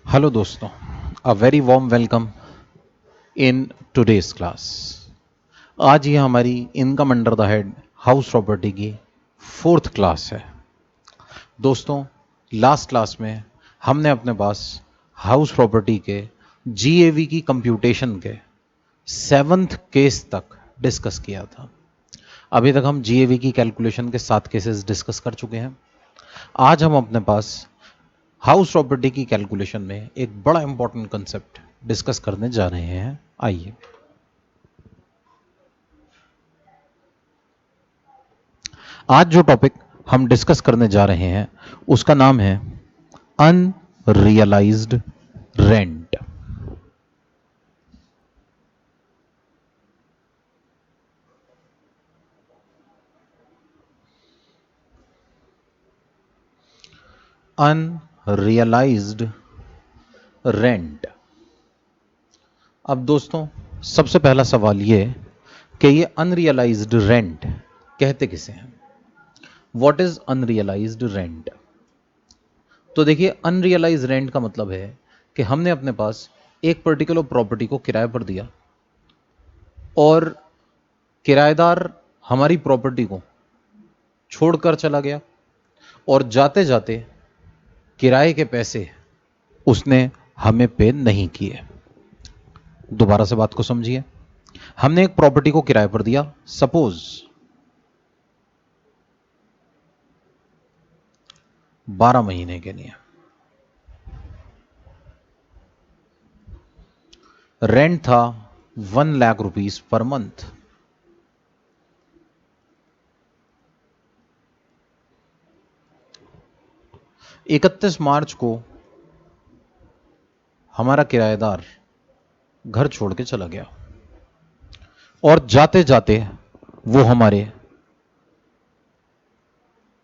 Hello दोस्तों, a very warm welcome in today's class. आज ये हमारी income under the head house property की फोर्थ क्लास है। दोस्तों, लास्ट क्लास में हमने अपने पास हाउस प्रॉपर्टी के जीएवी की कंप्यूटेशन के सेवंथ केस तक डिस्कस किया था। अभी तक हम जीएवी की कैलकुलेशन के 7 केसेस डिस्कस कर चुके हैं। आज हम अपने पास हाउस प्रॉपर्टी की कैलकुलेशन में एक बड़ा इंपॉर्टेंट कंसेप्ट डिस्कस करने जा रहे हैं। आइए, आज जो टॉपिक हम डिस्कस करने जा रहे हैं उसका नाम है अनरियलाइज्ड रेंट। Unrealised rent. अब दोस्तों, सबसे पहला सवाल ये कि ये अनरियलाइज्ड रेंट कहते किसे हैं? What is unrealised rent? तो देखिए, अनरियलाइज रेंट का मतलब है कि हमने अपने पास एक पर्टिकुलर प्रॉपर्टी को किराए पर दिया और किराएदार हमारी प्रॉपर्टी को छोड़कर चला गया और जाते जाते किराए के पैसे उसने हमें पे नहीं किए। दोबारा से बात को समझिए। हमने एक प्रॉपर्टी को किराए पर दिया, सपोज 12 महीने के लिए। रेंट था 1 लाख रुपीस पर मंथ। इकतीस मार्च को हमारा किराएदार घर छोड़ के चला गया और जाते जाते वो हमारे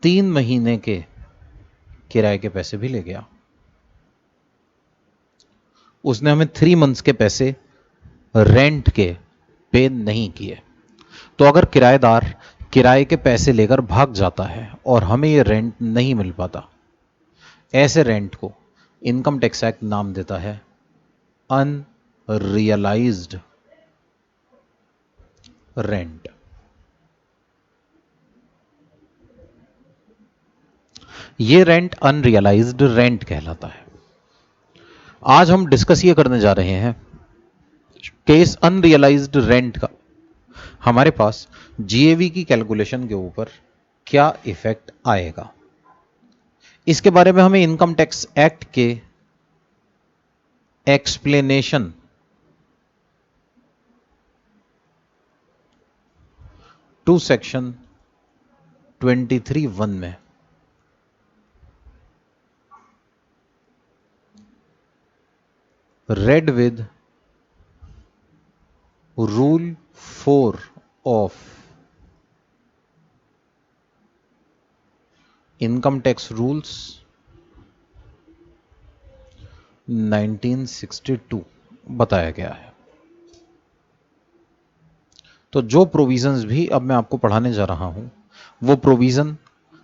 3 महीने के किराए के पैसे भी ले गया। उसने हमें 3 मंथ्स के पैसे रेंट के पे नहीं किए। तो अगर किराएदार किराए के पैसे लेकर भाग जाता है और हमें ये रेंट नहीं मिल पाता, ऐसे रेंट को इनकम टैक्स एक्ट नाम देता है अनरियलाइज्ड रेंट। ये रेंट अनरियलाइज्ड रेंट कहलाता है। आज हम डिस्कस ये करने जा रहे हैं केस अनरियलाइज्ड रेंट का हमारे पास जीएवी की कैलकुलेशन के ऊपर क्या इफेक्ट आएगा। इसके बारे में हमें इनकम टैक्स एक्ट के एक्सप्लेनेशन 2 सेक्शन 23(1) में read with rule 4 of income tax rules 1962 बताया गया है। तो जो प्रोविजंस भी अब मैं आपको पढ़ाने जा रहा हूं वो प्रोविजन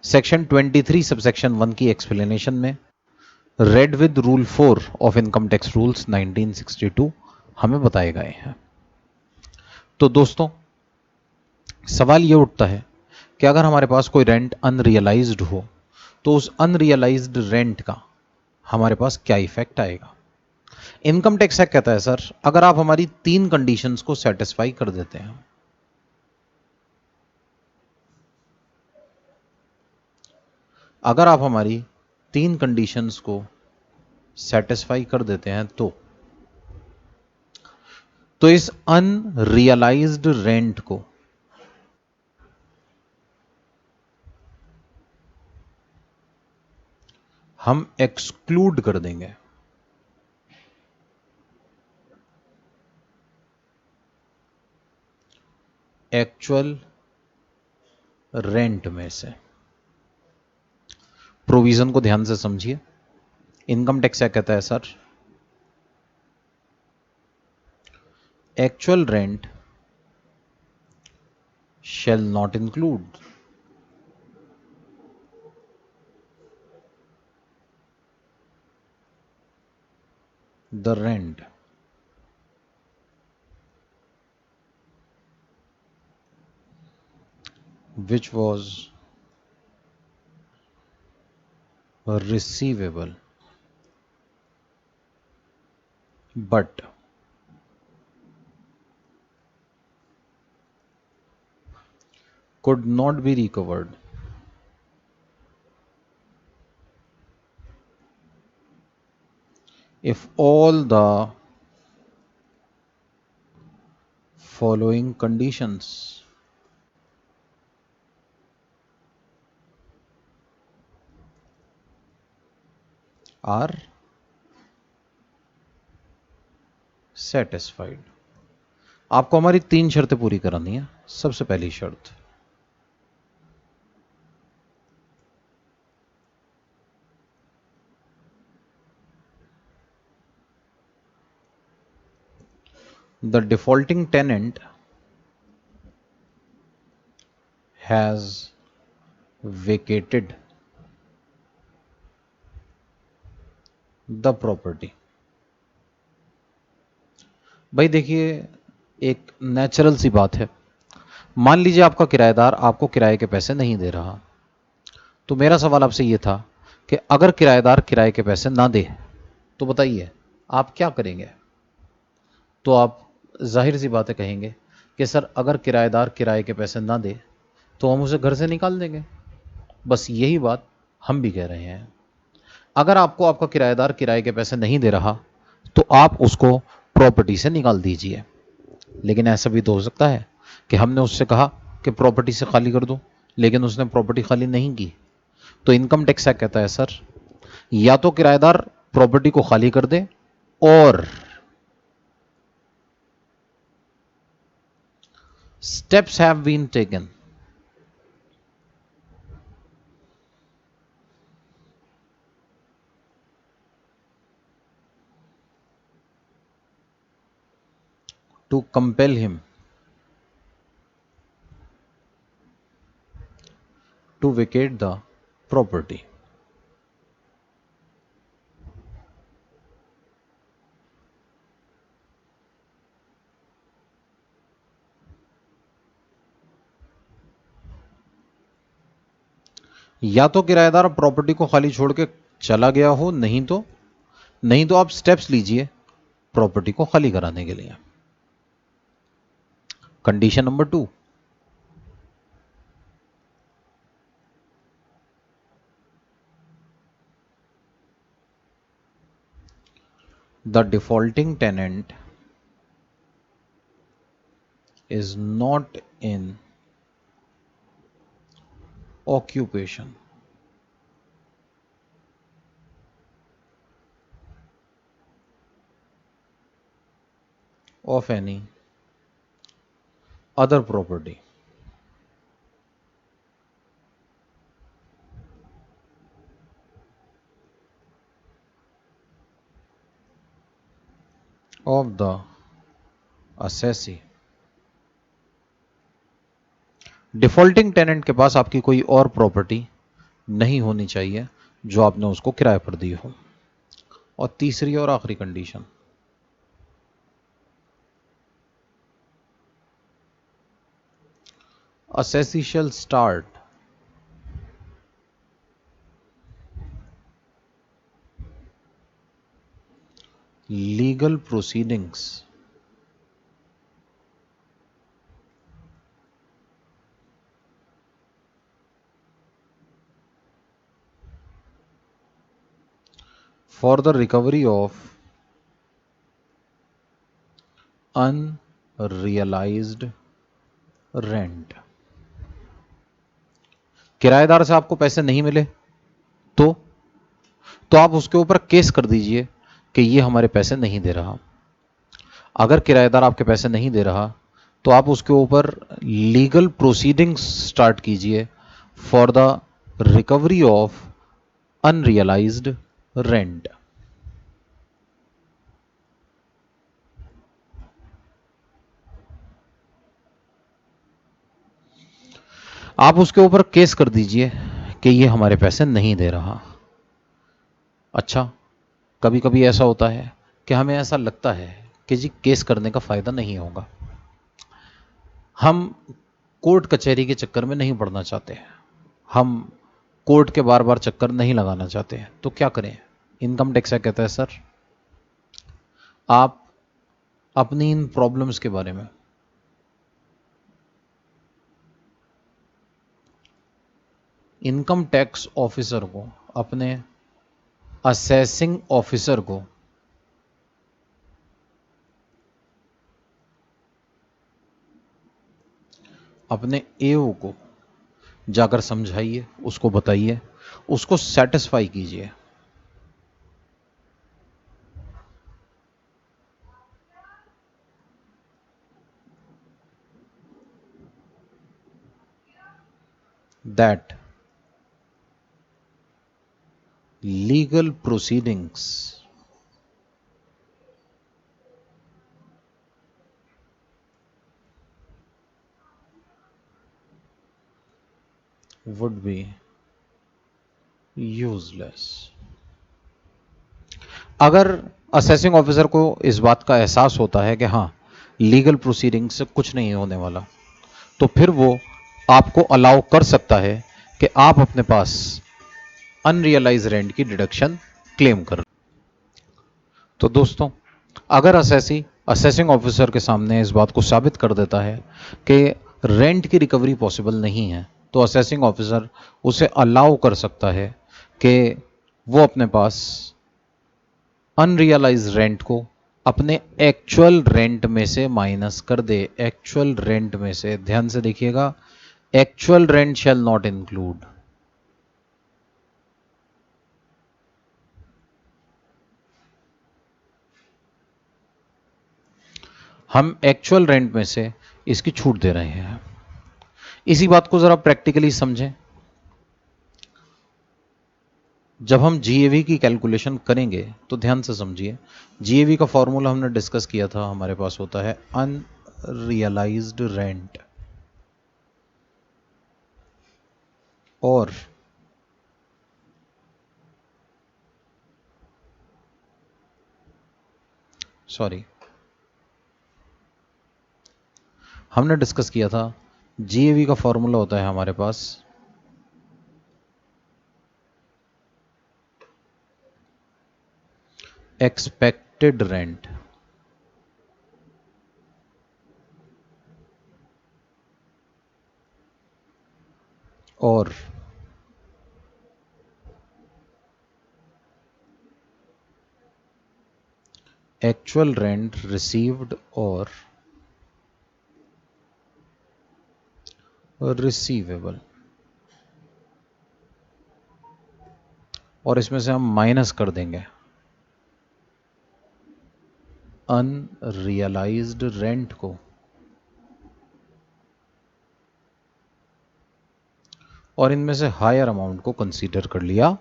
सेक्शन 23 सबसेक्शन 1 की एक्सप्लेनेशन में red with rule 4 of income tax rules 1962 हमें बताए गए हैं। तो दोस्तों, सवाल ये उठता है कि अगर हमारे पास कोई रेंट अनरियलाइज्ड हो तो उस अनरियलाइज्ड रेंट का हमारे पास क्या इफेक्ट आएगा। इनकम टैक्स एक्ट कहता है, सर अगर आप हमारी 3 कंडीशंस को सेटिस्फाई कर देते हैं, अगर आप हमारी 3 कंडीशंस को सेटिस्फाई कर देते हैं तो इस अनरियलाइज्ड रेंट को हम एक्सक्लूड कर देंगे। एक्चुअल रेंट में से। प्रोविजन को ध्यान से समझिए। इनकम टैक्स क्या कहता है, sir actual rent shall not include the rent which was receivable but could not be recovered if all the following conditions are satisfied। आपको हमारी 3 शर्तें पूरी करानी है। सबसे पहली शर्त, the defaulting tenant has vacated the property। भाई देखिए, एक नेचुरल सी बात है। मान लीजिए आपका किराएदार आपको किराए के पैसे नहीं दे रहा, तो मेरा सवाल आपसे ये था कि अगर किराएदार किराए के पैसे ना दे तो बताइए आप क्या करेंगे। तो आप जाहिर सी बात है कहेंगे कि सर अगर किराएदार किराए के पैसे ना दे तो हम उसे घर से निकाल देंगे। बस यही बात हम भी कह रहे हैं। अगर आपको आपका किराएदार किराए के पैसे नहीं दे रहा तो आप उसको प्रॉपर्टी से निकाल दीजिए। लेकिन ऐसा भी तो हो सकता है कि हमने उससे कहा कि प्रॉपर्टी से खाली कर दो, लेकिन उसने प्रॉपर्टी खाली नहीं की। तो इनकम टैक्स क्या कहता है सर, या तो किराएदार प्रॉपर्टी को खाली कर दे और steps have been taken to compel him to vacate the property। या तो किराएदार प्रॉपर्टी को खाली छोड़ के चला गया हो, नहीं तो आप स्टेप्स लीजिए प्रॉपर्टी को खाली कराने के लिए। Condition number 2, the defaulting tenant is not in occupation of any other property of the assessee। Defaulting tenant के पास आपकी कोई और प्रॉपर्टी नहीं होनी चाहिए जो आपने उसको किराए पर दी हो। और तीसरी और आखिरी condition, assessee shall start legal proceedings for the recovery of unrealized rent। किराएदार से आपको पैसे नहीं मिले तो आप उसके ऊपर केस कर दीजिए कि ये हमारे पैसे नहीं दे रहा। अगर किराएदार आपके पैसे नहीं दे रहा तो आप उसके ऊपर लीगल प्रोसीडिंग्स स्टार्ट कीजिए for the recovery of unrealised rent. आप उसके ऊपर केस कर दीजिए कि ये हमारे पैसे नहीं दे रहा। अच्छा, कभी कभी ऐसा होता है कि हमें ऐसा लगता है कि जी केस करने का फायदा नहीं होगा, हम कोर्ट कचहरी के चक्कर में नहीं पड़ना चाहते हैं, हम कोर्ट के बार बार चक्कर नहीं लगाना चाहते हैं, तो क्या करें? इनकम टैक्स क्या कहता है? सर, आप अपनी इन प्रॉब्लम्स के बारे में इनकम टैक्स ऑफिसर को, अपने असेसिंग ऑफिसर को अपने एओ को जाकर समझाइए, उसको बताइए, उसको सेटिस्फाई कीजिए। That legal proceedings would be useless. अगर असेसिंग ऑफिसर को इस बात का एहसास होता है कि हाँ लीगल प्रोसीडिंग से कुछ नहीं होने वाला, तो फिर वो आपको अलाउ कर सकता है कि आप अपने पास अनरियलाइज रेंट की डिडक्शन क्लेम कर। तो दोस्तों, अगर असेसिंग ऑफिसर के सामने इस बात को साबित कर देता है कि रेंट की रिकवरी पॉसिबल नहीं है, तो असेसिंग ऑफिसर उसे अलाउ कर सकता है कि वो अपने पास अनरियलाइज रेंट को अपने एक्चुअल रेंट में से माइनस कर दे। एक्चुअल रेंट में से, ध्यान से देखिएगा, actual rent shall not include. हम एक्चुअल रेंट में से इसकी छूट दे रहे हैं। इसी बात को जरा प्रैक्टिकली समझें। जब हम जीएवी की कैलकुलेशन करेंगे तो ध्यान से समझिए। जीएवी का फॉर्मूला हमने डिस्कस किया था, हमारे पास होता है अनरियलाइज्ड रेंट और हमने डिस्कस किया था जीएवी का फॉर्मूला होता है हमारे पास एक्सपेक्टेड रेंट और एक्चुअल रेंट रिसीव्ड और रिसीवेबल, और इसमें से हम माइनस कर देंगे अनरियलाइज्ड रेंट को, और इनमें से हायर अमाउंट को कंसीडर कर लिया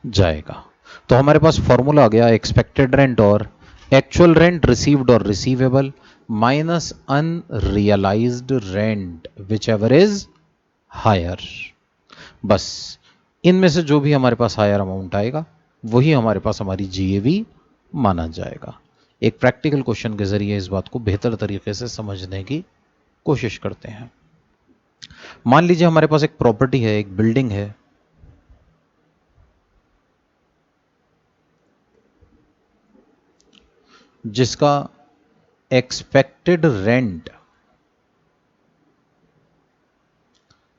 जाएगा। तो हमारे पास फॉर्मूला आ गया एक्सपेक्टेड रेंट और एक्चुअल रेंट रिसीव्ड और receivable minus unrealised rent whichever is higher. बस इनमें से जो भी हमारे पास हायर अमाउंट आएगा वही हमारे पास हमारी जीएवी माना जाएगा। एक प्रैक्टिकल क्वेश्चन के जरिए इस बात को बेहतर तरीके से समझने की कोशिश करते हैं। मान लीजिए हमारे पास एक प्रॉपर्टी है, एक बिल्डिंग है, जिसका एक्सपेक्टेड रेंट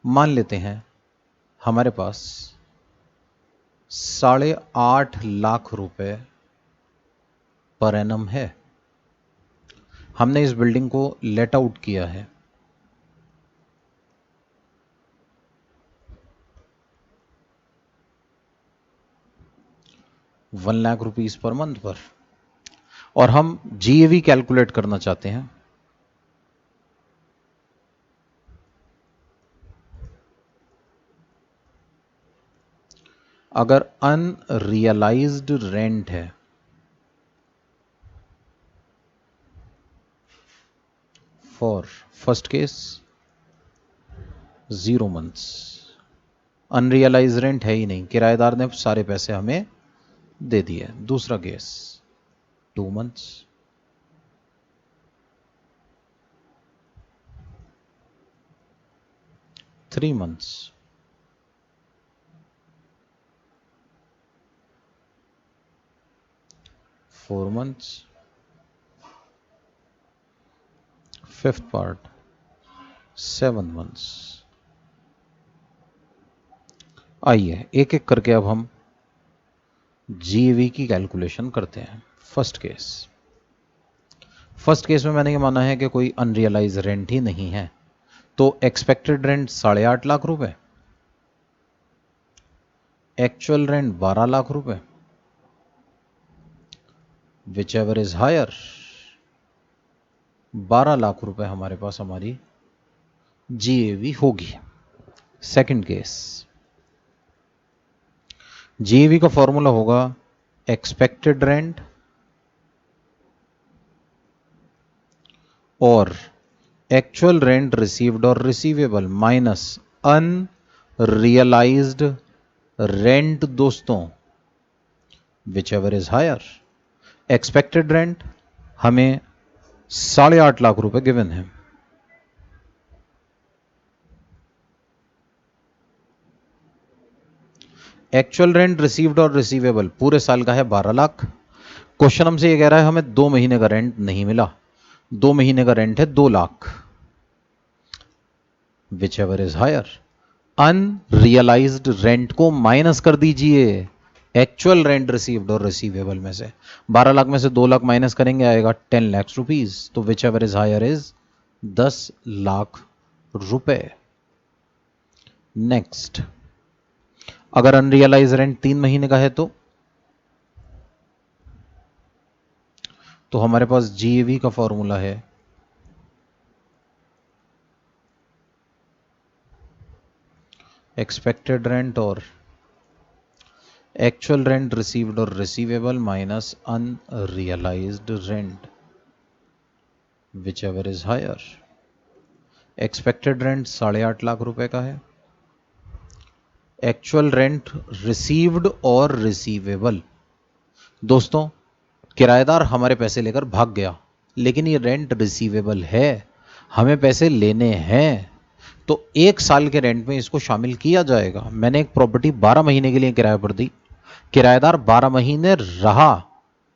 मान लेते हैं हमारे पास 8.5 लाख रुपए पर एनम है। हमने इस बिल्डिंग को लेट आउट किया है 1 लाख रुपीस पर मंथ पर, और हम जीएवी कैलकुलेट करना चाहते हैं। अगर अनरियलाइज्ड रेंट है for first case 0 months, unrealise rent है ही नहीं, किराएदार ने सारे पैसे हमें दे दिए। दूसरा case 2 months, 3 months, 4 months, 5th part 7 months। आइए एक एक करके अब हम जीवी की कैलकुलेशन करते हैं। फर्स्ट केस में मैंने ये माना है कि कोई अनरियलाइज रेंट ही नहीं है, तो एक्सपेक्टेड रेंट 8.5 लाख रुपए, एक्चुअल रेंट 12 लाख रुपए, whichever is higher, 12 lakh रुपए हमारे पास हमारी जीएवी होगी। सेकंड केस, जीएवी का फॉर्मूला होगा एक्सपेक्टेड रेंट और एक्चुअल रेंट रिसीव्ड और रिसीवेबल माइनस अनरियलाइज्ड रेंट दोस्तों, whichever is higher. Expected rent हमें 8.5 लाख रुपए गिवन है, एक्चुअल रेंट रिसीव्ड और रिसीवेबल पूरे साल का है 12 लाख। क्वेश्चन हमसे ये कह रहा है हमें 2 महीने का रेंट नहीं मिला, 2 महीने का रेंट है 2 lakh, whichever is higher. Unrealised rent को माइनस कर दीजिए एक्चुअल रेंट रिसीव्ड और रिसीवेबल में से। 12 लाख में से 2 लाख माइनस करेंगे आएगा 10 लाख रुपीज, तो whichever is higher is 10 lakh रुपए। नेक्स्ट, अगर अनरियलाइज रेंट 3 महीने का है तो हमारे पास जीएवी का फॉर्मूला है एक्सपेक्टेड रेंट और एक्चुअल रेंट रिसीव्ड और receivable minus unrealised rent, whichever is higher. Expected rent 8.5 lakh रुपए का है, एक्चुअल रेंट रिसीव्ड और रिसीवेबल। दोस्तों, किराएदार हमारे पैसे लेकर भाग गया, लेकिन ये रेंट रिसीवेबल है, हमें पैसे लेने हैं, तो 1 साल के रेंट में इसको शामिल किया जाएगा। मैंने एक प्रॉपर्टी 12 महीने के लिए किराए पर दी, किराएदार 12 महीने रहा,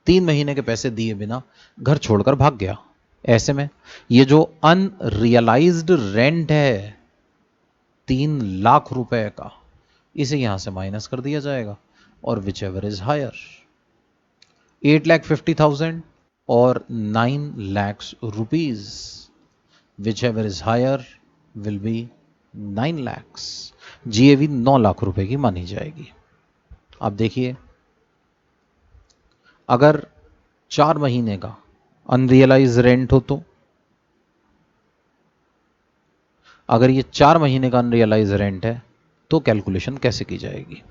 3 महीने के पैसे दिए बिना घर छोड़कर भाग गया। ऐसे में ये जो अनरियलाइज्ड रेंट है 3 लाख रुपए का, इसे यहां से माइनस कर दिया जाएगा और विच एवर इज हायर 8,50,000 और 9 lakh rupees, whichever is higher will be 9 lakh. GAV 9 lakh रुपए की मानी जाएगी। अब देखिए, अगर 4 महीने का अनरियलाइज रेंट हो तो, अगर ये 4 महीने का अनरियलाइज रेंट है तो कैलकुलेशन कैसे की जाएगी।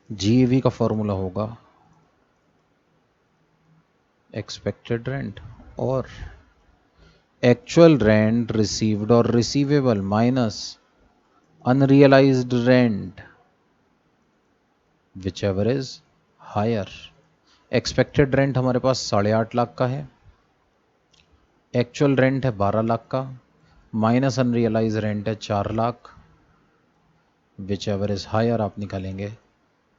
जीएवी का फॉर्मूला होगा एक्सपेक्टेड रेंट और एक्चुअल रेंट रिसीव्ड और receivable minus unrealised rent, whichever is higher. Expected rent हमारे पास 8.5 लाख का है, एक्चुअल रेंट है 12 लाख का, माइनस अनरियलाइज रेंट है 4 lakh, whichever is higher आप निकालेंगे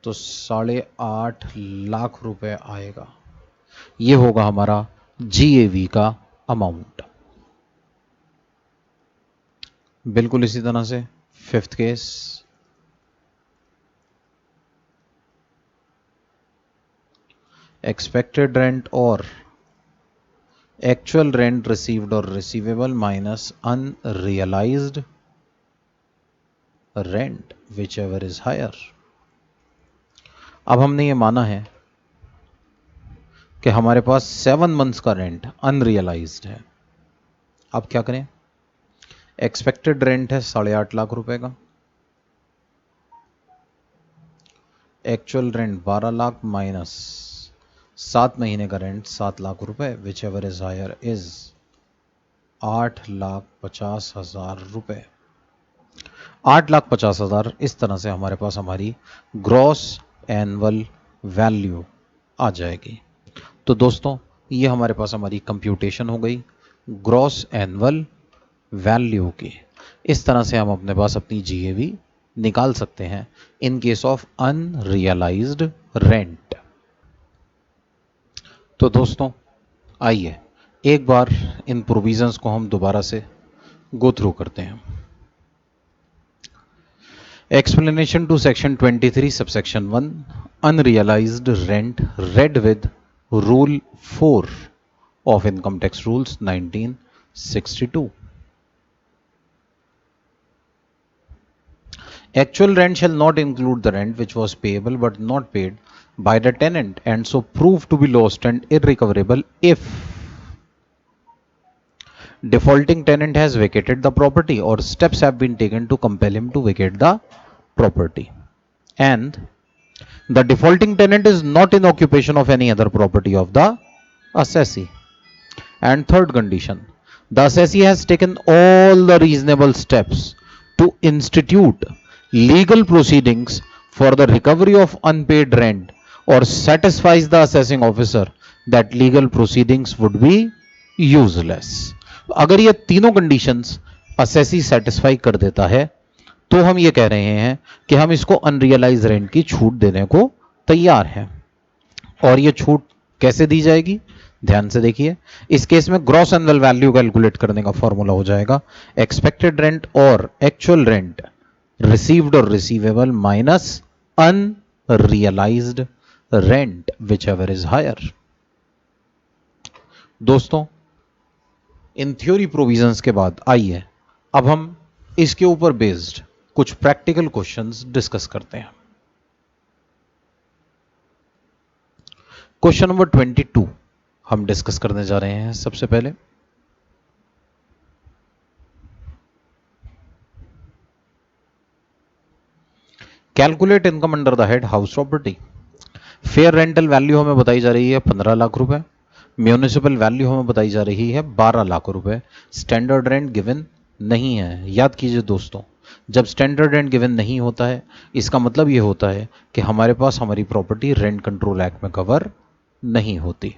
तो 8.5 लाख रुपए आएगा। ये होगा हमारा जीएवी का अमाउंट। बिल्कुल इसी तरह से 5th केस, एक्सपेक्टेड रेंट और एक्चुअल रेंट रिसीव्ड और receivable minus unrealised rent, whichever is higher. अब हमने ये माना है कि हमारे पास 7 मंथ्स का रेंट अनरियलाइज्ड है। अब क्या करें, एक्सपेक्टेड रेंट है 8.5 लाख रुपए का, एक्चुअल रेंट 12 लाख माइनस 7 महीने का रेंट 7 लाख रुपए, whichever is higher is 8,50,000 रुपए। 8,50,000 इस तरह से हमारे पास हमारी ग्रॉस एनुअल वैल्यू आ जाएगी। तो दोस्तों ये हमारे पास हमारी कंप्यूटेशन हो गई ग्रॉस एनुअल वैल्यू की। इस तरह से हम अपने पास अपनी जीएवी निकाल सकते हैं इन केस ऑफ अनरियलाइज्ड रेंट। तो दोस्तों आइए एक बार इन प्रोविजंस को हम दोबारा से गो थ्रू करते हैं। Explanation to section 23 subsection 1 unrealised rent read with rule 4 of income tax rules 1962. Actual rent shall not include the rent which was payable but not paid by the tenant and so proved to be lost and irrecoverable if defaulting tenant has vacated the property or steps have been taken to compel him to vacate the property and the defaulting tenant is not in occupation of any other property of the assessee. And third condition, the assessee has taken all the reasonable steps to institute legal proceedings for the recovery of unpaid rent or satisfies the assessing officer that legal proceedings would be useless. अगर ये तीनों conditions assessee satisfy कर देता है तो हम ये कह रहे हैं कि हम इसको अनरियलाइज रेंट की छूट देने को तैयार हैं। और ये छूट कैसे दी जाएगी, ध्यान से देखिए। इस केस में ग्रॉस एनुअल वैल्यू कैलकुलेट करने का फॉर्मूला हो जाएगा एक्सपेक्टेड रेंट और एक्चुअल रेंट रिसीव्ड और receivable minus unrealised rent whichever is higher. दोस्तों इन थ्योरी प्रोविजंस के बाद आइए अब हम इसके ऊपर बेस्ड कुछ प्रैक्टिकल क्वेश्चंस डिस्कस करते हैं। क्वेश्चन नंबर 22 हम डिस्कस करने जा रहे हैं। सबसे पहले calculate income under the head house property. Fair rental value हमें बताई जा रही है 15 लाख रुपए, म्यूनिसिपल वैल्यू हमें बताई जा रही है 12 लाख रुपए, स्टैंडर्ड रेंट गिवन नहीं है। याद कीजिए दोस्तों, जब स्टैंडर्ड रेंट गिवन नहीं होता है इसका मतलब यह होता है कि हमारे पास हमारी प्रॉपर्टी रेंट कंट्रोल एक्ट में कवर नहीं होती।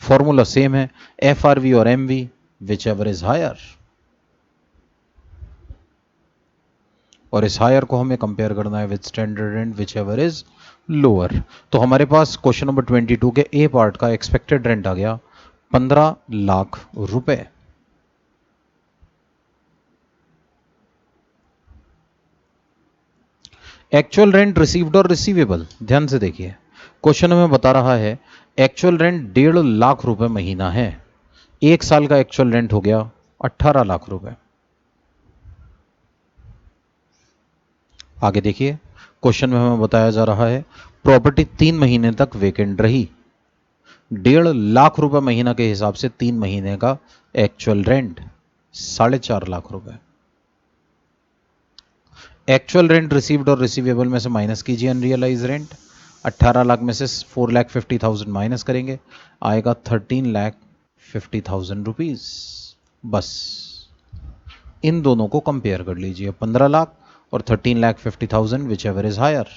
फॉर्मूला सेम है FRV और MV whichever is higher, और इस हायर को हमें कंपेयर करना है with standard rent whichever is lower. तो हमारे पास क्वेश्चन नंबर 22 के ए पार्ट का एक्सपेक्टेड रेंट आ गया 15 लाख रुपए। एक्चुअल रेंट रिसीव्ड और रिसीवेबल, ध्यान से देखिए क्वेश्चन हमें बता रहा है एक्चुअल रेंट 1.5 लाख रुपए महीना है, एक साल का एक्चुअल रेंट हो गया 18 लाख रुपए। आगे देखिए क्वेश्चन में हमें बताया जा रहा है प्रॉपर्टी 3 महीने तक वेकेंट रही, 1.5 लाख रुपए महीना के हिसाब से 3 महीने का एक्चुअल रेंट 4.5 लाख रुपए। एक्चुअल रेंट रिसीव्ड और रिसीवेबल में से माइनस कीजिए अनरियलाइज रेंट, 18 लाख में से 4,50,000 माइनस करेंगे आएगा 13,50,000 रुपीज। बस इन दोनों को कंपेयर कर लीजिए 15 लाख और 13,50,000 whichever is higher.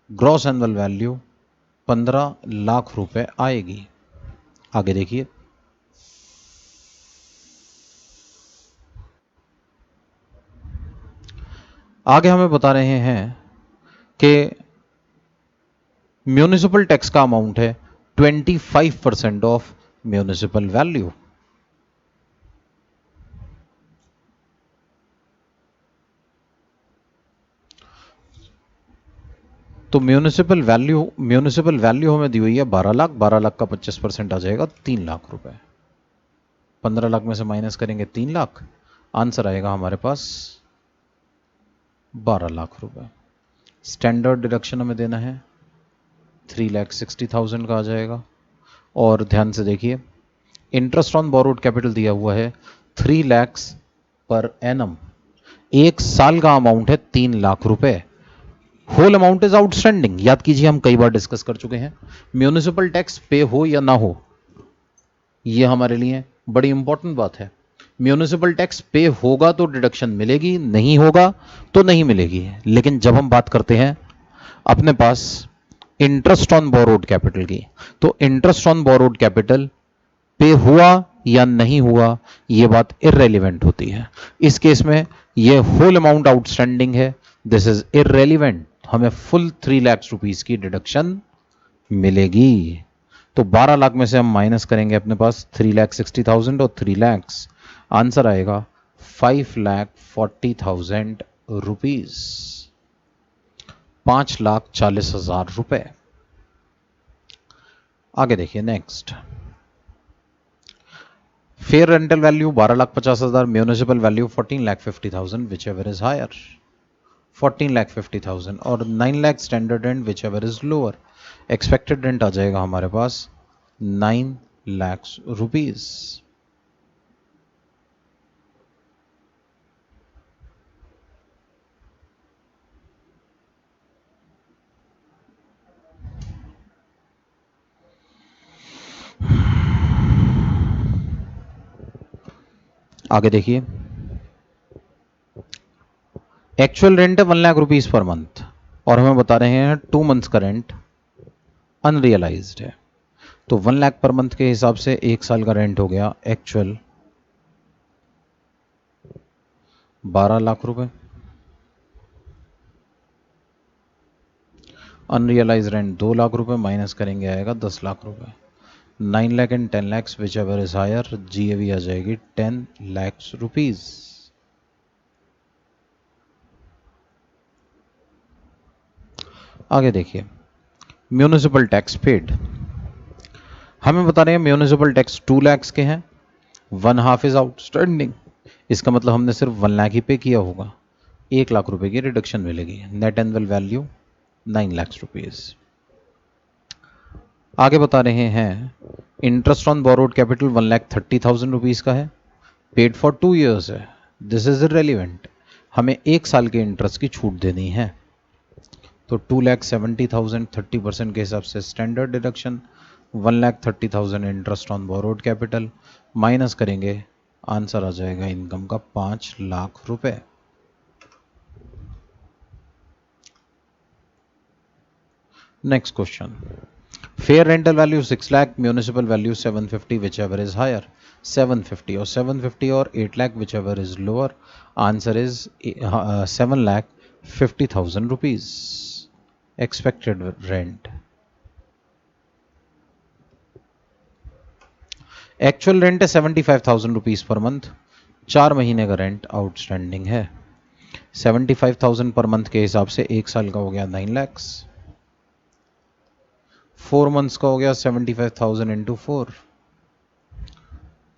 Gross annual value 15 lakh रुपए आएगी। आगे देखिए आगे हमें बता रहे हैं कि म्यूनिसिपल टैक्स का अमाउंट है 25% ऑफ म्यूनिसिपल वैल्यू। तो म्यूनिसिपल वैल्यू हमें दी हुई है 12 लाख, 12 लाख का 25% आ जाएगा 3 लाख रुपए। 15 लाख में से माइनस करेंगे 3 लाख, आंसर आएगा हमारे पास 12 लाख रुपए। स्टैंडर्ड डिडक्शन हमें देना है 3,60,000 का आ जाएगा। और ध्यान से देखिए इंटरेस्ट ऑन बोरोड कैपिटल दिया हुआ है 3 लाख पर एनम, एक साल का अमाउंट है 3 लाख रुपए। Whole amount is outstanding. याद कीजिए हम कई बार डिस्कस कर चुके हैं म्यूनिसिपल टैक्स पे हो या ना हो, यह हमारे लिए बड़ी इंपॉर्टेंट बात है म्यूनिसिपल टैक्स पे होगा तो डिडक्शन मिलेगी, नहीं होगा तो नहीं मिलेगी। लेकिन जब हम बात करते हैं अपने पास इंटरेस्ट ऑन बोरोड कैपिटल की, तो इंटरेस्ट ऑन बोरोड कैपिटल पे हुआ या नहीं हुआ ये बात इररेलेवेंट होती है। इस केस में ये होल अमाउंट आउटस्टैंडिंग है, दिस इज इररेलेवेंट, हमें फुल 3 लाख रुपीस की डिडक्शन मिलेगी। तो 12 लाख में से हम माइनस करेंगे अपने पास 3,60,000 और 3 लाख, आंसर आएगा 5,40,000 रुपीज, 5,40,000 रुपए। आगे देखिए next, fair rental value 12,50,000, municipal value 14,50,000 whichever is higher, 14,50,000 और 9 lakh standard rent whichever is lower. Expected rent आ जाएगा हमारे पास 9 लाख रुपीज। आगे देखिए, एक्चुअल रेंट है 1 लाख रुपीज पर मंथ और हमें बता रहे हैं 2 मंथ्स का रेंट अनरियलाइज्ड है। तो 1 लाख पर मंथ के हिसाब से 1 साल का रेंट हो गया एक्चुअल 12 लाख रुपए, अनरियलाइज रेंट 2 लाख रुपए, माइनस करेंगे आएगा 10 लाख रुपए। 9 lakh and 10 lakh whichever is higher, GAV आ जाएगी 10 लाख रुपीज। आगे देखिए, म्यूनिसिपल टैक्स पेड, हमें बता रहे हैं म्यूनिसिपल टैक्स 2 लाख के हैं, 1/2 इज आउटस्टैंडिंग, इसका मतलब हमने सिर्फ 1 लाख ही पे किया होगा, 1 लाख रुपए की रिडक्शन मिलेगी। Net annual value 9 lakh rupees. आगे बता रहे हैं interest on borrowed capital 1,30,000 rupees का है, पेड फॉर 2 ईयर्स है, दिस इज इररेलेवेंट, हमें 1 साल के इंटरेस्ट की छूट देनी है। तो 2,70,000 30% के हिसाब से standard deduction, 1,30,000 interest on borrowed capital, minus करेंगे आंसर आ जाएगा इनकम का 5 लाख रुपए। Next question, fair rental value 6 lakh, municipal value 750 whichever is higher, 750 और 750 और 8 lakh whichever is lower, answer is 7,50,000 rupees. Expected rent, actual rent है 75,000 rupees per month, 4 महीने का रेंट आउटस्टैंडिंग है। 75,000 पर मंथ के हिसाब से 1 साल का हो गया 9 लाख, 4 मंथ्स का हो गया 75,000 इंटू 4,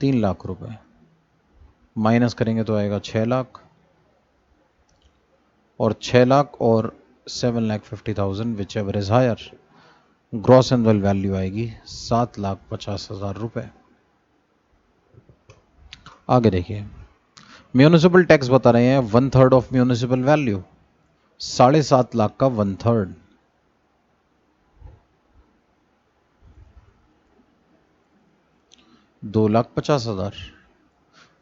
3 लाख रुपए, माइनस करेंगे तो आएगा 6 लाख, और 6 लाख और 7,50,000 whichever is higher, gross annual value आएगी 7,50,000 रुपए। आगे देखिए, म्यूनिसिपल टैक्स बता रहे हैं 1/3 ऑफ म्यूनिसिपल वैल्यू, 7.5 लाख का 1/3, 2,50,000।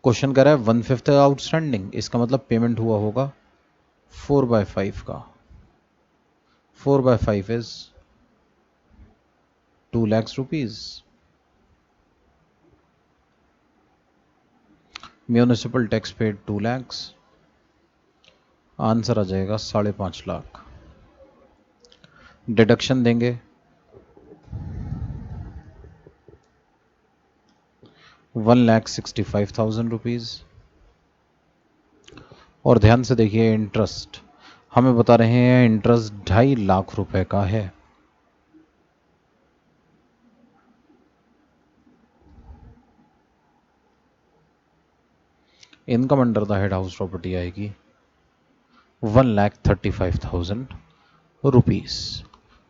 क्वेश्चन कह रहा है 1/5 आउटस्टैंडिंग, इसका मतलब पेमेंट हुआ होगा 4/5 का, 4/5 is 2 lakh rupees. Municipal tax paid 2 lakh, answer आ जाएगा 5.5 लाख। डिडक्शन देंगे 1,65,000 रुपीज, और ध्यान से देखिए इंटरेस्ट हमें बता रहे हैं इंटरेस्ट 2.5 लाख रुपए का है। Income under the head house property आएगी 1,35,000 रुपीज।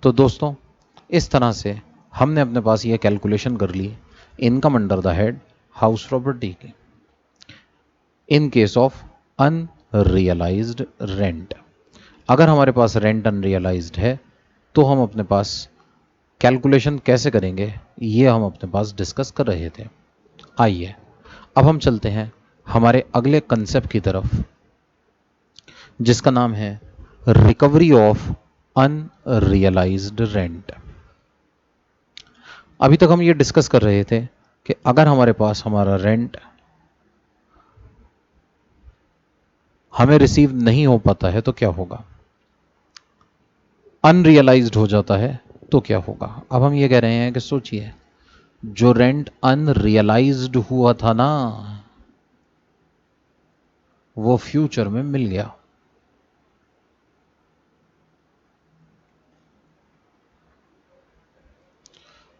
तो दोस्तों इस तरह से हमने अपने पास ये कैलकुलेशन कर ली income under the head house property की in case of unrealised rent. अगर हमारे पास रेंट अनरियलाइज्ड है तो हम अपने पास कैलकुलेशन कैसे करेंगे ये हम अपने पास डिस्कस कर रहे थे। आइए अब हम चलते हैं हमारे अगले कंसेप्ट की तरफ, जिसका नाम है रिकवरी ऑफ अनरियलाइज्ड रेंट। अभी तक हम ये डिस्कस कर रहे थे कि अगर हमारे पास हमारा रेंट हमें रिसीव नहीं हो पाता है तो क्या होगा, अनरियलाइज्ड हो जाता है तो क्या होगा। अब हम ये कह रहे हैं कि सोचिए, जो रेंट अनरियलाइज्ड हुआ था ना, वो फ्यूचर में मिल गया।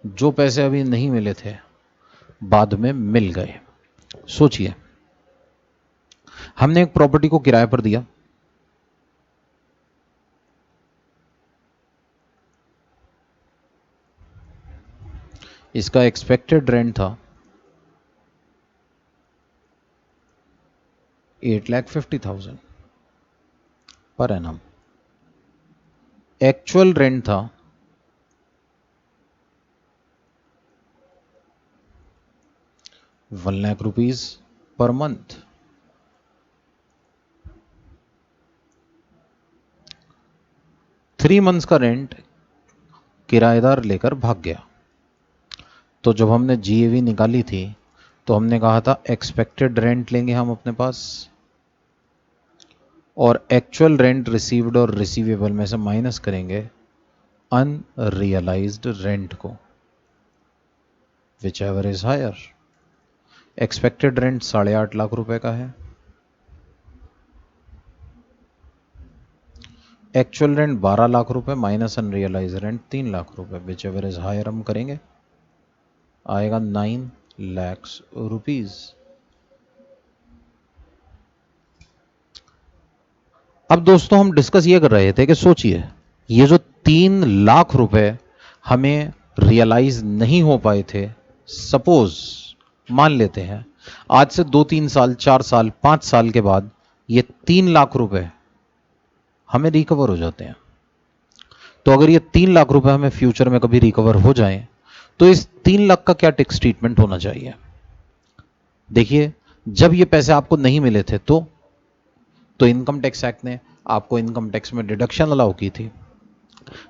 जो पैसे अभी नहीं मिले थे बाद में मिल गए। सोचिए, हमने एक प्रॉपर्टी को किराए पर दिया, इसका एक्सपेक्टेड रेंट था 8,50,000 पर एनम। एक्चुअल रेंट था 1 lakh rupees per month. Three months का रेंट किराएदार लेकर भाग गया। तो जब हमने जीएवी निकाली थी तो हमने कहा था एक्सपेक्टेड रेंट लेंगे हम अपने पास, और एक्चुअल रेंट रिसीव्ड और रिसीवेबल में से माइनस करेंगे अनरियलाइज्ड रेंट को, whichever is higher. Expected rent 8.5 lakh रुपए का है, एक्चुअल रेंट 12 लाख रुपए माइनस अनरियलाइज रेंट 3 लाख रुपए, विच एवर इज हायर हम करेंगे, आएगा 9 लाख रुपीज। अब दोस्तों हम डिस्कस ये कर रहे थे कि सोचिए, ये जो 3 लाख रुपए हमें रियलाइज नहीं हो पाए थे, सपोज मान लेते हैं आज से 2-3 साल 4 साल 5 साल के बाद ये 3 लाख रुपए हमें रिकवर हो जाते हैं। तो अगर ये 3 लाख रुपए हमें फ्यूचर में कभी रिकवर हो जाए तो इस 3 लाख का क्या टैक्स ट्रीटमेंट होना चाहिए। देखिए, जब ये पैसे आपको नहीं मिले थे तो इनकम टैक्स एक्ट ने आपको इनकम टैक्स में डिडक्शन अलाउ की थी।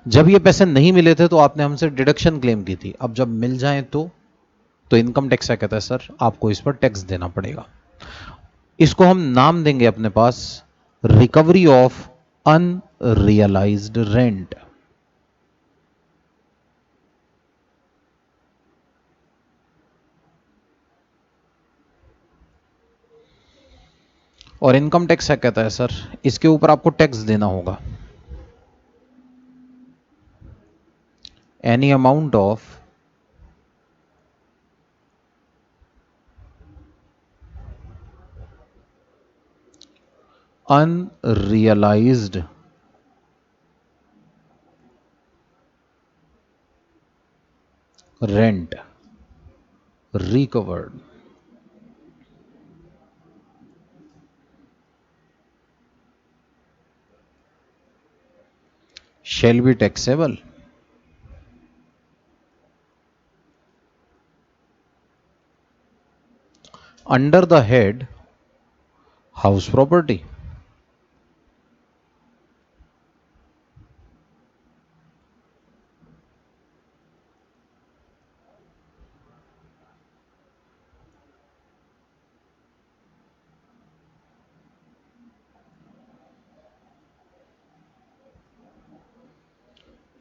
जब ये पैसे नहीं मिले थे तो आपने हमसे डिडक्शन क्लेम की थी। अब जब मिल जाए तो इनकम टैक्स क्या कहता है, सर आपको इस पर टैक्स देना पड़ेगा। इसको हम नाम देंगे अपने पास रिकवरी ऑफ अनरियलाइज्ड रेंट। और इनकम टैक्स क्या कहता है, सर इसके ऊपर आपको टैक्स देना होगा, any amount of unrealised rent recovered shall be taxable under the head house property.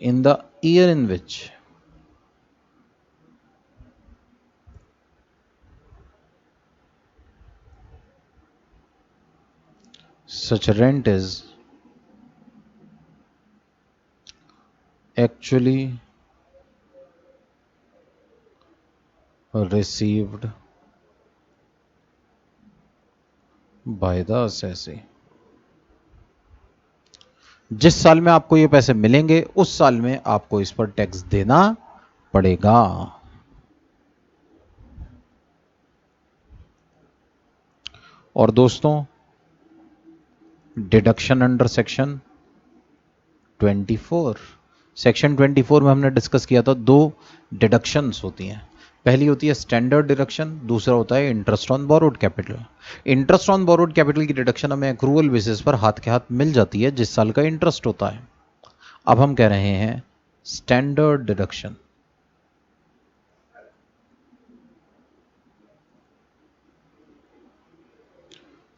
In the year in which such rent is actually received by the assessee. जिस साल में आपको ये पैसे मिलेंगे उस साल में आपको इस पर टैक्स देना पड़ेगा। और दोस्तों, डिडक्शन अंडर सेक्शन 24, सेक्शन 24 में हमने डिस्कस किया था 2 डिडक्शंस होती हैं। पहली होती है स्टैंडर्ड डिडक्शन, दूसरा होता है interest on borrowed capital. Interest on borrowed capital की डिडक्शन हमें एक्रूवल बेसिस पर हाथ के हाथ मिल जाती है जिस साल का इंटरेस्ट होता है। अब हम कह रहे हैं standard deduction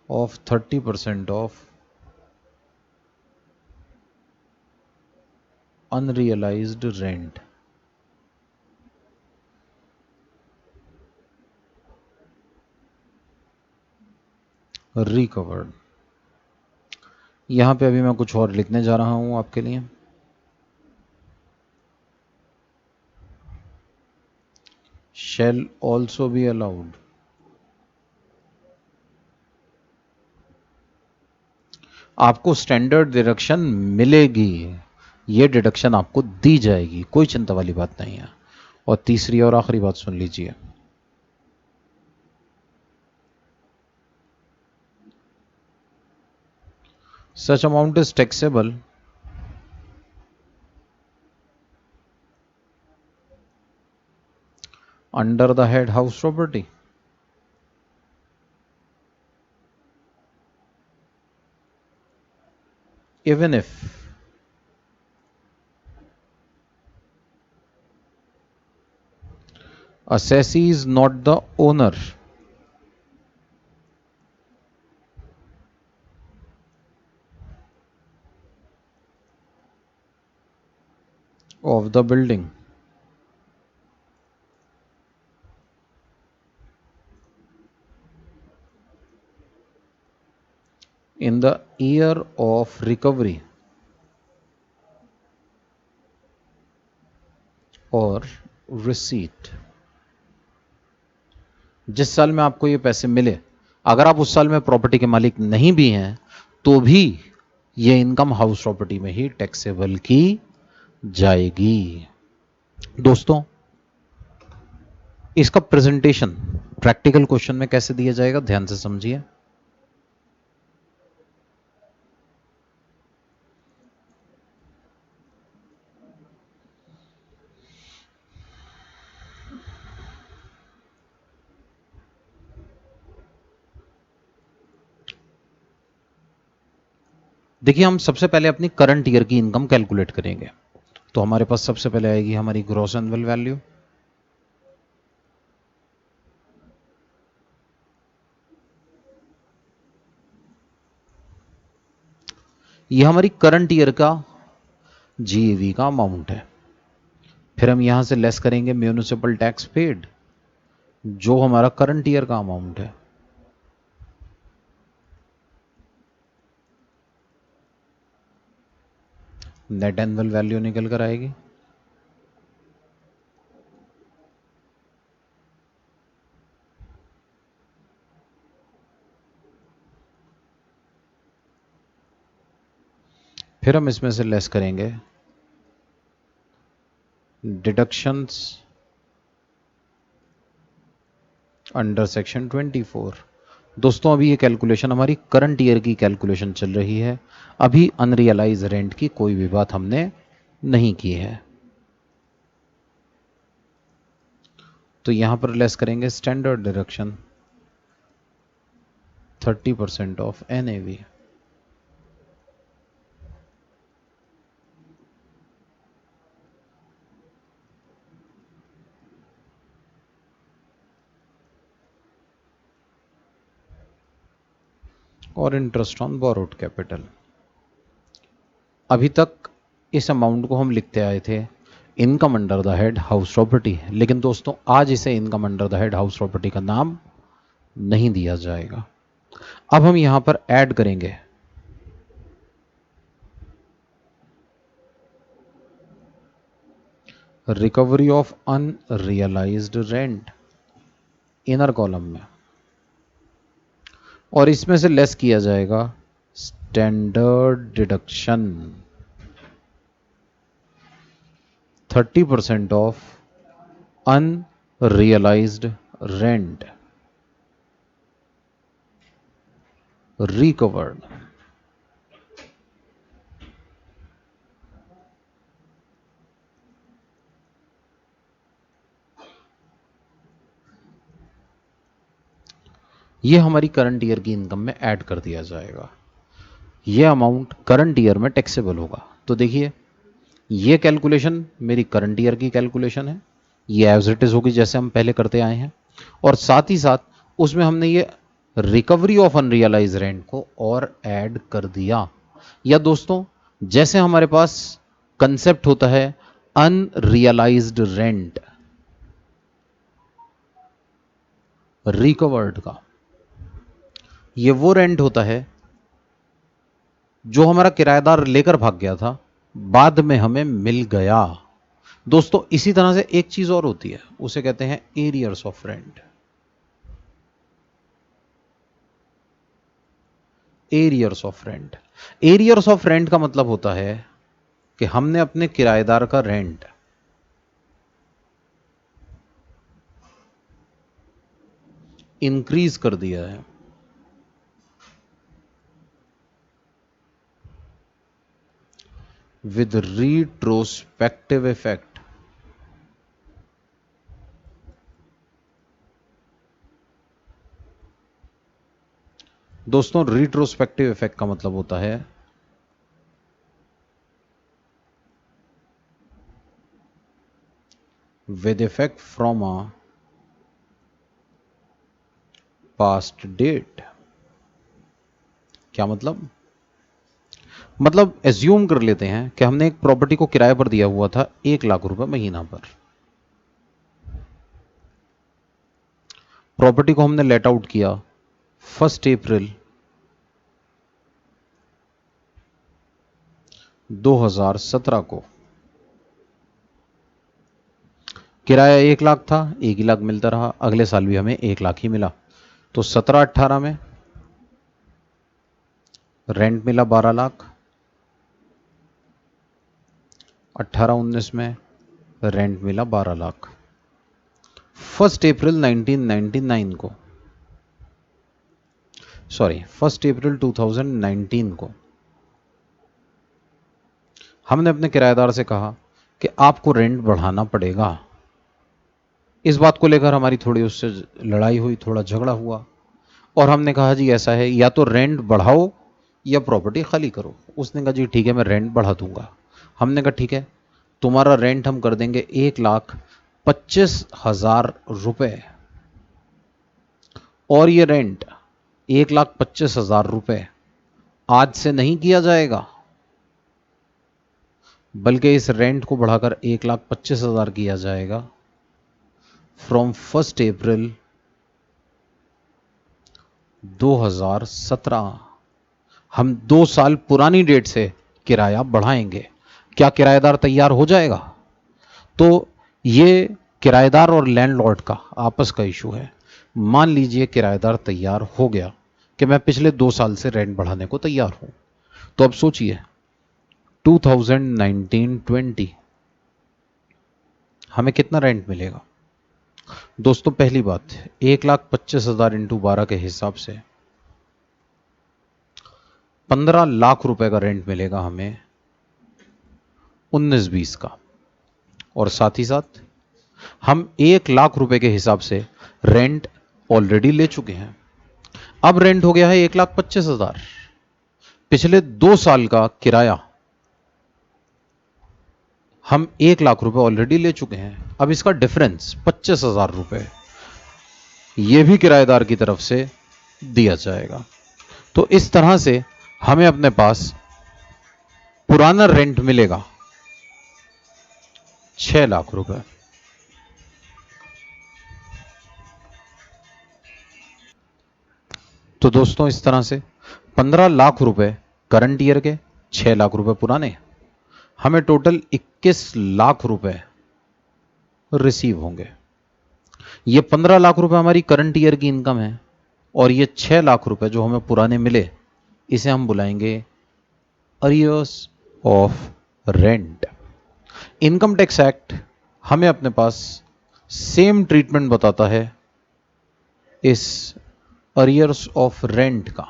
of 30% of unrealised rent. Recovered. यहां पे अभी मैं कुछ और लिखने जा रहा हूं आपके लिए। Shall also be allowed. आपको स्टैंडर्ड डिडक्शन मिलेगी, ये डिडक्शन आपको दी जाएगी, कोई चिंता वाली बात नहीं है। और तीसरी और आखिरी बात सुन लीजिए, such amount is taxable under the head house property even if assessee is not the owner of the building in the year of recovery or receipt। जिस साल में आपको ये पैसे मिले, अगर आप उस साल में प्रॉपर्टी के मालिक नहीं भी हैं तो भी ये इनकम हाउस प्रॉपर्टी में ही टैक्सेबल की जाएगी। दोस्तों, इसका प्रेजेंटेशन प्रैक्टिकल क्वेश्चन में कैसे दिया जाएगा, ध्यान से समझिए। देखिए, हम सबसे पहले अपनी करंट ईयर की इनकम कैलकुलेट करेंगे। तो हमारे पास सबसे पहले आएगी हमारी ग्रॉस एनुअल वैल्यू। ये हमारी करंट ईयर का जीएवी का अमाउंट है। फिर हम यहां से लेस करेंगे म्यूनिसिपल टैक्स पेड, जो हमारा करंट ईयर का अमाउंट है। नेट एनुअल वैल्यू निकल कर आएगी। फिर हम इसमें से लेस करेंगे डिडक्शंस अंडर सेक्शन 24। दोस्तों, अभी ये कैलकुलेशन हमारी करंट ईयर की कैलकुलेशन चल रही है, अभी अनरियलाइज रेंट की कोई भी बात हमने नहीं की है। तो यहां पर लेस करेंगे स्टैंडर्ड डिडक्शन 30% ऑफ एनएवी। और इंटरेस्ट ऑन बोरोड कैपिटल। अभी तक इस अमाउंट को हम लिखते आए थे income under the head house property, लेकिन दोस्तों आज इसे income under the head house property का नाम नहीं दिया जाएगा। अब हम यहां पर ऐड करेंगे recovery of unrealised rent inner column में, और इसमें से लेस किया जाएगा standard deduction 30% of unrealised rent recovered. ये हमारी करंट ईयर की इनकम में ऐड कर दिया जाएगा। ये अमाउंट करंट ईयर में टैक्सेबल होगा। तो देखिए, ये कैलकुलेशन मेरी करंट ईयर की कैलकुलेशन है, ये एज इट इज होगी जैसे हम पहले करते आए हैं, और साथ ही साथ उसमें हमने ये रिकवरी ऑफ अनरियलाइज रेंट को और ऐड कर दिया। या दोस्तों, जैसे हमारे पास कंसेप्ट होता है अनरियलाइज्ड रेंट रिकवर्ड का, ये वो रेंट होता है जो हमारा किराएदार लेकर भाग गया था, बाद में हमें मिल गया। दोस्तों, इसी तरह से एक चीज और होती है, उसे कहते हैं arrears of rent. Arrears of rent, arrears of rent का मतलब होता है कि हमने अपने किराएदार का रेंट इंक्रीज कर दिया है, विद रिट्रोस्पेक्टिव इफेक्ट। दोस्तों, रिट्रोस्पेक्टिव इफेक्ट का मतलब होता है with effect from a past date. क्या मतलब? मतलब एज्यूम कर लेते हैं कि हमने एक प्रॉपर्टी को किराए पर दिया हुआ था 1 लाख रुपए महीना पर। प्रॉपर्टी को हमने लेट आउट किया 1 अप्रैल 2017 को। किराया 1 लाख था, 1 ही लाख मिलता रहा, अगले साल भी हमें 1 लाख ही मिला। तो 17-18 में रेंट मिला 12 लाख, 18-19 में रेंट मिला 12 लाख। 1 अप्रैल 1999 को, सॉरी 1 अप्रैल 2019 को हमने अपने किराएदार से कहा कि आपको रेंट बढ़ाना पड़ेगा। इस बात को लेकर हमारी थोड़ी उससे लड़ाई हुई, थोड़ा झगड़ा हुआ, और हमने कहा जी ऐसा है, या तो रेंट बढ़ाओ या प्रॉपर्टी खाली करो। उसने कहा जी ठीक है, मैं रेंट बढ़ा दूंगा। हमने कहा ठीक है, तुम्हारा रेंट हम कर देंगे 1,25,000 रुपए, और ये रेंट 1,25,000 रुपए आज से नहीं किया जाएगा, बल्कि इस रेंट को बढ़ाकर 1,25,000 किया जाएगा फ्रॉम 1 अप्रैल 2017। हम 2 साल पुरानी डेट से किराया बढ़ाएंगे। क्या किराएदार तैयार हो जाएगा? तो ये किराएदार और लैंडलॉर्ड का आपस का इशू है। मान लीजिए किराएदार तैयार हो गया कि मैं पिछले 2 साल से रेंट बढ़ाने को तैयार हूं, तो अब सोचिए 2019-20 हमें कितना रेंट मिलेगा? दोस्तों, पहली बात, 1,25,000 इंटू 12 के हिसाब से 15 लाख रुपए का रेंट मिलेगा हमें 19-20 का। और साथ ही साथ हम 1 लाख रुपए के हिसाब से रेंट ऑलरेडी ले चुके हैं। अब रेंट हो गया है 1,25,000। पिछले 2 साल का किराया हम 1 लाख रुपए ऑलरेडी ले चुके हैं। अब इसका डिफरेंस 25,000 रुपए यह भी किराएदार की तरफ से दिया जाएगा। तो इस तरह से हमें अपने पास पुराना रेंट मिलेगा 6 लाख रुपए। तो दोस्तों, इस तरह से 15 लाख रुपए करंट ईयर के, 6 लाख रुपए पुराने, हमें टोटल 21 लाख रुपए रिसीव होंगे। ये 15 लाख रुपए हमारी करंट ईयर की इनकम है, और ये 6 लाख रुपए जो हमें पुराने मिले, इसे हम बुलाएंगे arrears of rent. Income tax act हमें अपने पास सेम ट्रीटमेंट बताता है इस अरियर्स ऑफ रेंट का।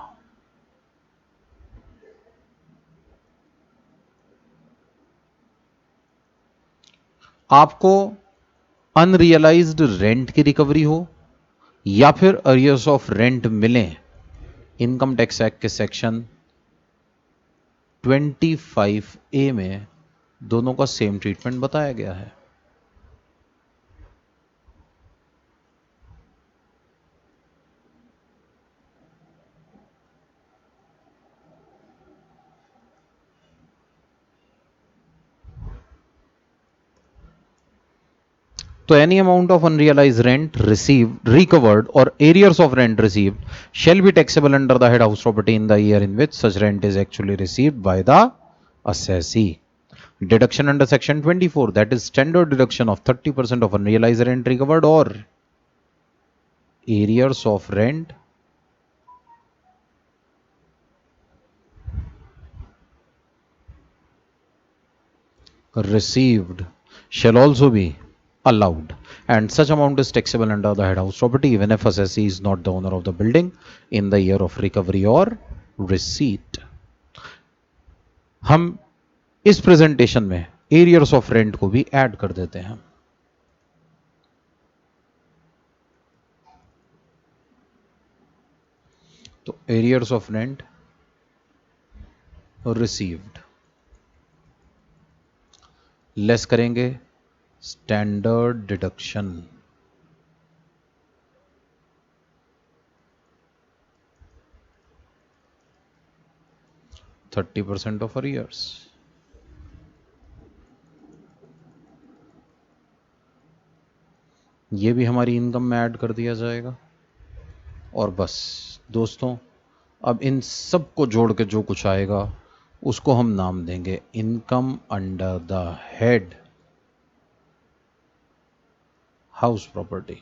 आपको अनरियलाइज्ड रेंट की रिकवरी हो या फिर अरियर्स ऑफ रेंट मिले इनकम टैक्स एक्ट के सेक्शन 25A में, दोनों का सेम ट्रीटमेंट बताया गया है। तो any amount of unrealized rent received, recovered, or arrears of rent received shall be taxable under the head house property in the year in which such rent is actually received by the assessee. Deduction under section 24, that is standard deduction of 30% of unrealized rent recovered or arrears of rent received shall also be allowed, and such amount is taxable under the head house property even if assessee is not the owner of the building in the year of recovery or receipt. हम इस presentation में arrears of rent को भी add कर देते हैं। तो arrears of rent received less करेंगे स्टैंडर्ड डिडक्शन, %30 ऑफ अरियर्स। ये भी हमारी इनकम में ऐड कर दिया जाएगा। और बस दोस्तों, अब इन सब को जोड़ के जो कुछ आएगा उसको हम नाम देंगे income under the head house property.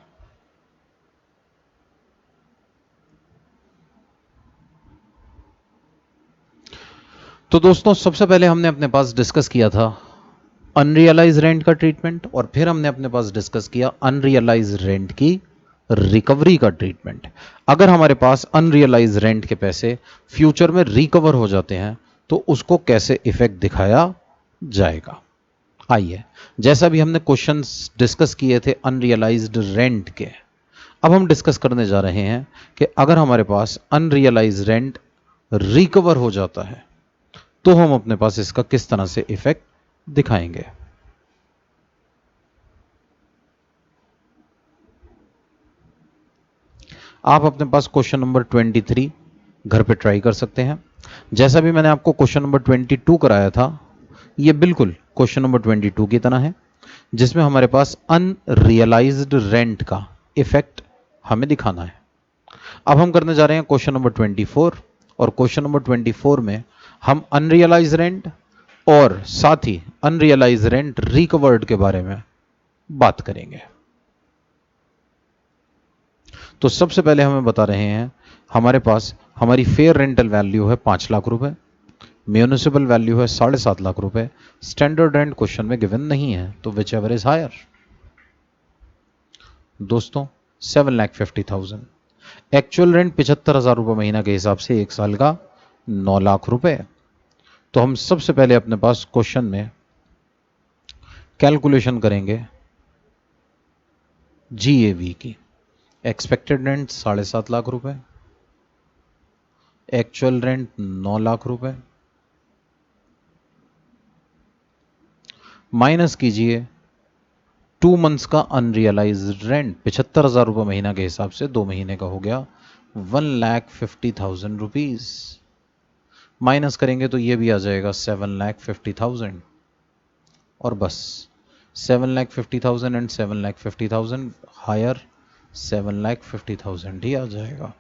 तो दोस्तों, सबसे पहले हमने अपने पास डिस्कस किया था अनरियलाइज रेंट का ट्रीटमेंट, और फिर हमने अपने पास डिस्कस किया अनरियलाइज रेंट की रिकवरी का ट्रीटमेंट। अगर हमारे पास अनरियलाइज रेंट के पैसे फ्यूचर में रिकवर हो जाते हैं तो उसको कैसे इफेक्ट दिखाया जाएगा। आइए, जैसा भी हमने क्वेश्चंस डिस्कस किए थे अनरियलाइज्ड रेंट के, अब हम डिस्कस करने जा रहे हैं कि अगर हमारे पास अनरियलाइज रेंट रिकवर हो जाता है तो हम अपने पास इसका किस तरह से इफेक्ट दिखाएंगे। आप अपने पास क्वेश्चन नंबर 23 घर पे ट्राई कर सकते हैं। जैसा भी मैंने आपको क्वेश्चन नंबर 22 कराया था, ये बिल्कुल क्वेश्चन नंबर 22 की तरह है, जिसमें हमारे पास अनरियलाइज्ड रेंट का इफेक्ट हमें दिखाना है। अब हम करने जा रहे हैं क्वेश्चन नंबर 24, और क्वेश्चन नंबर 24 में हम अनरियलाइज रेंट और साथ ही अनरियलाइज रेंट रिकवर्ड के बारे में बात करेंगे। तो सबसे पहले हमें बता रहे हैं, हमारे पास हमारी फेयर रेंटल वैल्यू है 5 लाख रुपए, म्यूनिसिपल वैल्यू है 7.5 लाख रुपए, स्टैंडर्ड रेंट क्वेश्चन में गिवन नहीं है, तो विच एवर इज हायर। दोस्तों 7,50,000, एक्चुअल रेंट 75,000 रुपये महीना के हिसाब से 1 साल का 9 लाख रुपए। तो हम सबसे पहले अपने पास क्वेश्चन में कैलकुलेशन करेंगे GAV की। एक्सपेक्टेड रेंट 7.5 लाख रुपए, एक्चुअल रेंट 9 लाख रुपए, माइनस कीजिए 2 मंथ्स का अनरियलाइज्ड रेंट 75,000 रुपये महीना के हिसाब से 2 महीने का हो गया 1,50,000 रुपीज। माइनस करेंगे तो ये भी आ जाएगा 7,50,000, और बस 7,50,000 एंड 7,50,000 हायर 7,50,000 ही आ जाएगा।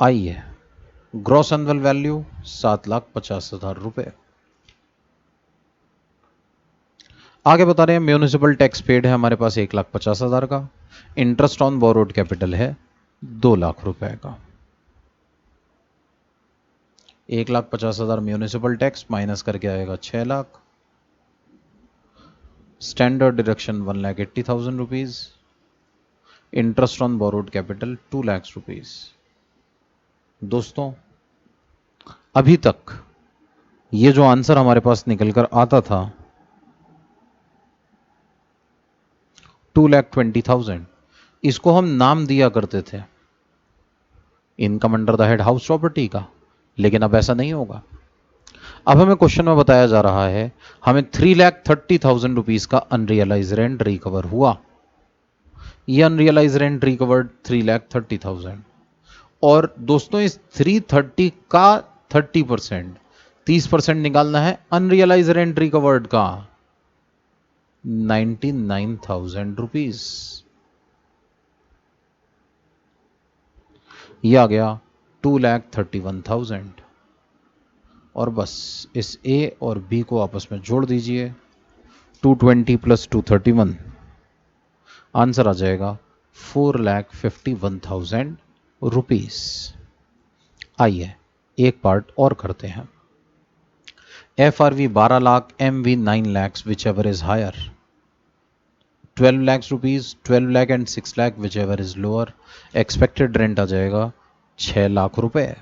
आइए, ग्रॉस एनुअल वैल्यू 7,50,000 रुपए। आगे बता रहे हैं म्यूनिसिपल टैक्स पेड है हमारे पास 1,50,000 का, इंटरेस्ट ऑन बोरोड कैपिटल है 2 लाख रुपए का। 1,50,000 म्यूनिसिपल टैक्स माइनस करके आएगा 6 lakh, standard deduction 1,80,000 rupees, interest on borrowed capital 2 lakh rupees. दोस्तों, अभी तक ये जो आंसर हमारे पास निकल कर आता था 2,20,000, इसको हम नाम दिया करते थे income under the head house property का, लेकिन अब ऐसा नहीं होगा। अब हमें क्वेश्चन में बताया जा रहा है हमें 3,30,000 रुपीज का अनरियलाइज रेंट रिकवर हुआ। ये अनरियलाइज रेंट रिकवर्ड 3,30,000, और दोस्तों इस 330 का 30%, 30% निकालना है अनरियलाइज रेंट रिकवर्ड का 99,000 रुपीज। ये आ गया 2,31,000, और बस इस ए और बी को आपस में जोड़ दीजिए, 220 प्लस 231, आंसर आ जाएगा 4,51,000 रुपीज। आइए एक पार्ट और करते हैं। FRV 12 लाख, MV 9 lakhs, whichever is higher. 12 lakhs rupees, 12 lakh and 6 lakh, whichever is lower. Expected rent आ जाएगा 6 लाख रुपए।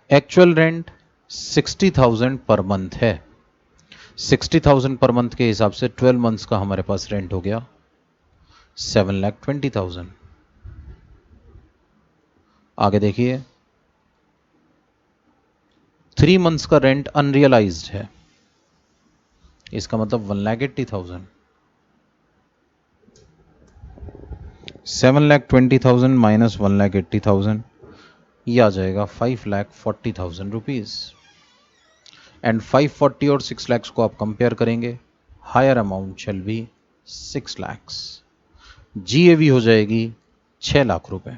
एक्चुअल रेंट 60,000 पर मंथ है। 60,000 पर मंथ के हिसाब से 12 मंथ्स का हमारे पास रेंट हो गया 7,20,000। आगे देखिए, 3 मंथ्स का रेंट अनरियलाइज्ड है, इसका मतलब 1,80,000। 7,20,000 माइनस 1,80,000, ये आ जाएगा 5,40,000 रुपीज। एंड 540 और 6 lakhs को आप कंपेयर करेंगे, higher amount shall be 6 lakhs। GAV हो जाएगी 6 लाख रुपए।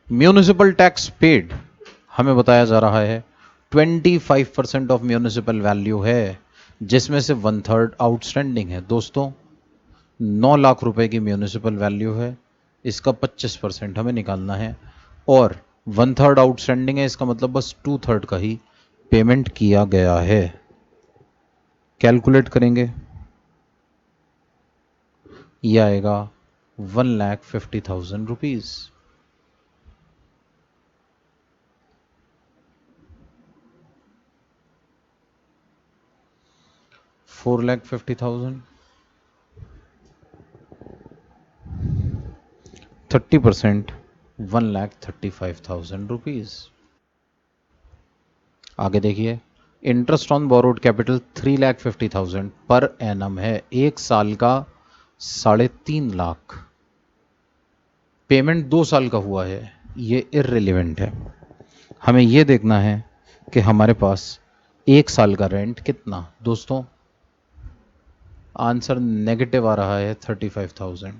म्यूनिसिपल टैक्स पेड हमें बताया जा रहा है 25% ऑफ म्यूनिसिपल वैल्यू है, जिसमें से 1/3 आउटस्टैंडिंग है। दोस्तों 9 लाख रुपए की म्यूनिसिपल वैल्यू है, इसका 25% हमें निकालना है, और 1/3 आउटस्टैंडिंग है, इसका मतलब बस 2/3 का ही पेमेंट किया गया है। कैलकुलेट करेंगे, यह आएगा 1,50,000 रुपीज। $4,50,000, 30%, 1,35,000 रुपीज। आगे देखिए, interest on borrowed capital 3,50,000 per annum है, एक साल का 3.5 लाख। पेमेंट 2 साल का हुआ है, ये इररिलेवेंट है। हमें यह देखना है कि हमारे पास एक साल का रेंट कितना। दोस्तों आंसर नेगेटिव आ रहा है 35,000।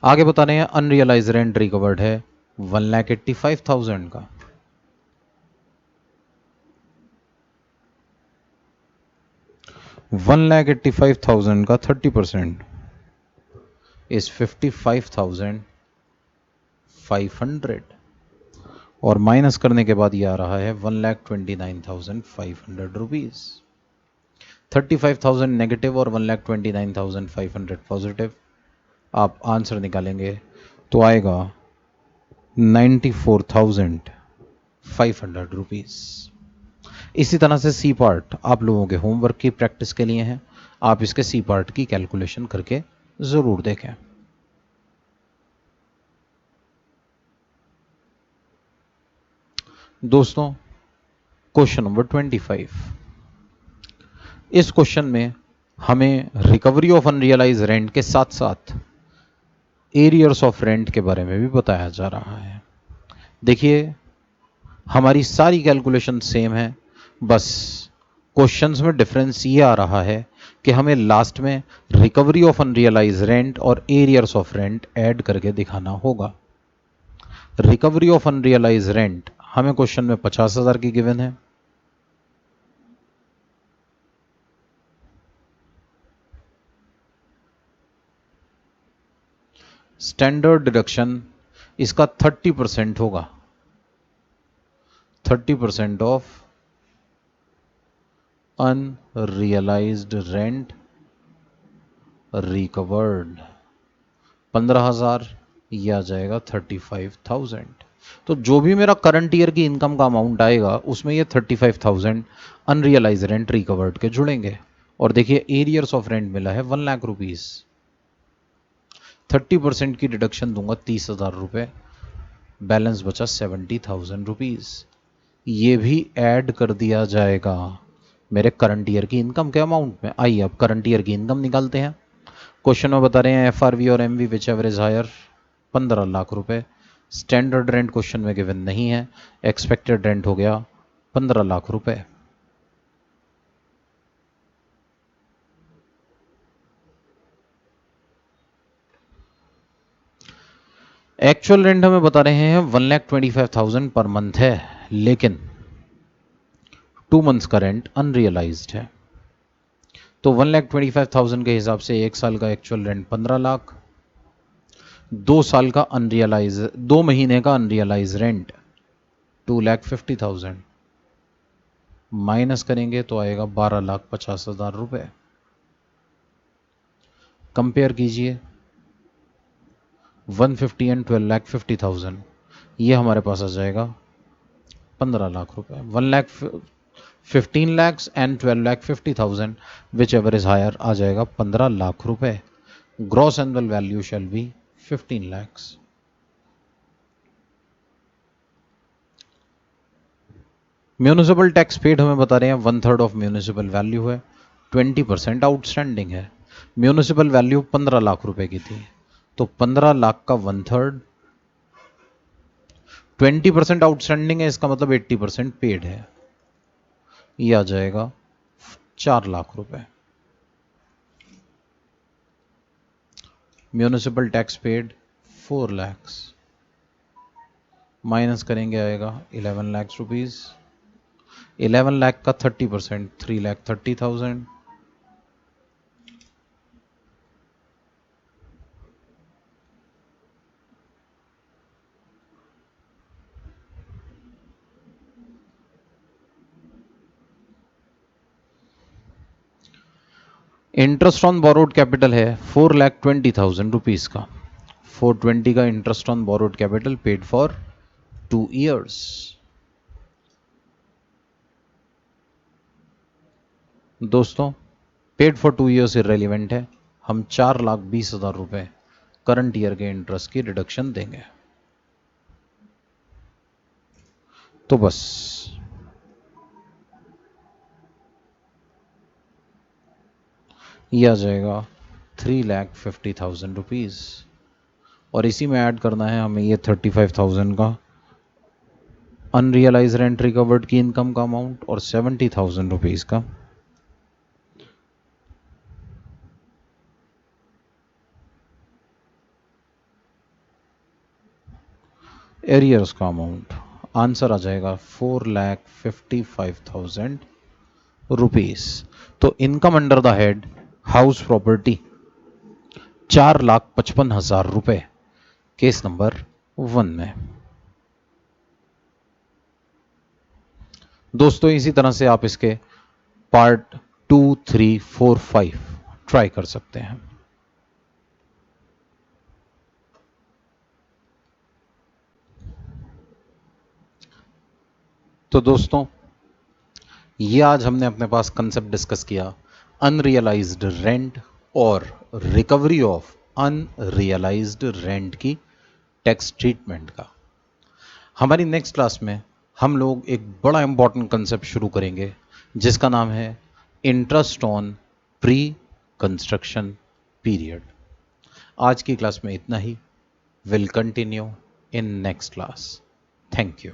आगे बता रहे हैं अनरियलाइज रेंट रिकवर्ड है 1,85,000 का। $1,85,000 का 30% इज 55,500, और माइनस करने के बाद ये आ रहा है 1,29,500 रुपीज। 35,000 नेगेटिव और 1,29,500 पॉजिटिव। आप आंसर निकालेंगे तो आएगा 94,500 रुपीज। इसी तरह से सी पार्ट आप लोगों के होमवर्क की प्रैक्टिस के लिए है, आप इसके सी पार्ट की कैलकुलेशन करके जरूर देखें। दोस्तों क्वेश्चन नंबर 25, इस क्वेश्चन में हमें रिकवरी ऑफ अनरियलाइज रेंट के साथ साथ एरियर्स ऑफ रेंट के बारे में भी बताया जा रहा है। देखिए हमारी सारी कैलकुलेशन सेम है, बस क्वेश्चंस में डिफरेंस ये आ रहा है कि हमें लास्ट में रिकवरी ऑफ अनरियलाइज रेंट और एरियर्स ऑफ रेंट ऐड करके दिखाना होगा। रिकवरी ऑफ अनरियलाइज रेंट हमें क्वेश्चन में 50,000 की गिवन है, स्टैंडर्ड डिडक्शन इसका 30% होगा, 30% ऑफ अनरियलाइज्ड रेंट रिकवर्ड 15,000, ये आ जाएगा 35,000। तो जो भी मेरा करंट ईयर की इनकम का अमाउंट आएगा उसमें ये 35,000 अनरियलाइज रेंट रिकवर्ड के जुड़ेंगे। और देखिए एरियर्स ऑफ रेंट मिला है 1 लाख रुपीज, 30% की डिडक्शन दूंगा 30,000 रुपये, बैलेंस बचा 70,000 रुपीज। ये भी ऐड कर दिया जाएगा मेरे करंट ईयर की इनकम के अमाउंट में। आइए अब करंट ईयर की इनकम निकालते हैं। क्वेश्चन में बता रहे हैं एफआरवी और एमवी विच एवरेज हायर, 15 लाख रुपए। स्टैंडर्ड रेंट क्वेश्चन में गिवन नहीं है, एक्सपेक्टेड रेंट हो गया 15 लाख रुपए। एक्चुअल रेंट हमें बता रहे हैं 1,25,000 पर मंथ है, लेकिन 2 मंथ्स का रेंट अनरियलाइज्ड है। तो 1,25,000 के हिसाब से एक साल का एक्चुअल रेंट 15 लाख, 2 साल का अनरियलाइज, 2 महीने का अनरियलाइज रेंट 2,50,000 माइनस करेंगे तो आएगा 12,50,000 रुपए। कंपेयर कीजिए 150 एंड 12,50,000, ये हमारे पास आ जाएगा 15 लाख रुपए। 15 lakhs and 12,50,000 whichever is higher आ जाएगा 15 लाख रुपए। Gross annual value shall be 15 lakhs। Municipal tax paid हमें बता रहे हैं 1/3 ऑफ म्यूनिसिपल वैल्यू है, 20% आउटस्टैंडिंग है। म्यूनिसिपल वैल्यू 15 लाख रुपए की थी, तो 15 लाख का 1/3, 20% आउटस्टैंडिंग है, इसका मतलब 80% पेड है। ये आ जाएगा 4 लाख रुपए। Municipal tax paid 4 lakhs, minus करेंगे आएगा 11 lakhs रुपीज। 11 लाख का 30%, 3,30,000। इंटरेस्ट ऑन बोरोड कैपिटल है 4,20,000 रुपीज का, 420 का interest on borrowed capital paid for 2 years। दोस्तों पेड फॉर 2 years इरेलीवेंट है, हम 4,20,000 रुपए करंट ईयर के इंटरेस्ट की रिडक्शन देंगे। तो बस ये आ जाएगा 3,50,000 रुपीज, और इसी में ऐड करना है हमें ये 35,000 का अनरियलाइज रेंट रिकवर्ड की इनकम का अमाउंट और 70,000 रुपीज का एरियर्स का अमाउंट। आंसर आ जाएगा 4,55,000 रुपीज। तो income under the head house property 4,55,000 रुपए, केस नंबर 1 में। दोस्तों इसी तरह से आप इसके पार्ट 2, 3, 4, 5 ट्राई कर सकते हैं। तो दोस्तों ये आज हमने अपने पास कंसेप्ट डिस्कस किया अनरियलाइज्ड रेंट और रिकवरी ऑफ अनरियलाइज्ड रेंट की टैक्स ट्रीटमेंट का। हमारी नेक्स्ट क्लास में हम लोग एक बड़ा इंपॉर्टेंट कंसेप्ट शुरू करेंगे जिसका नाम है interest on pre construction period. आज की क्लास में इतना ही, will continue in next class. Thank you.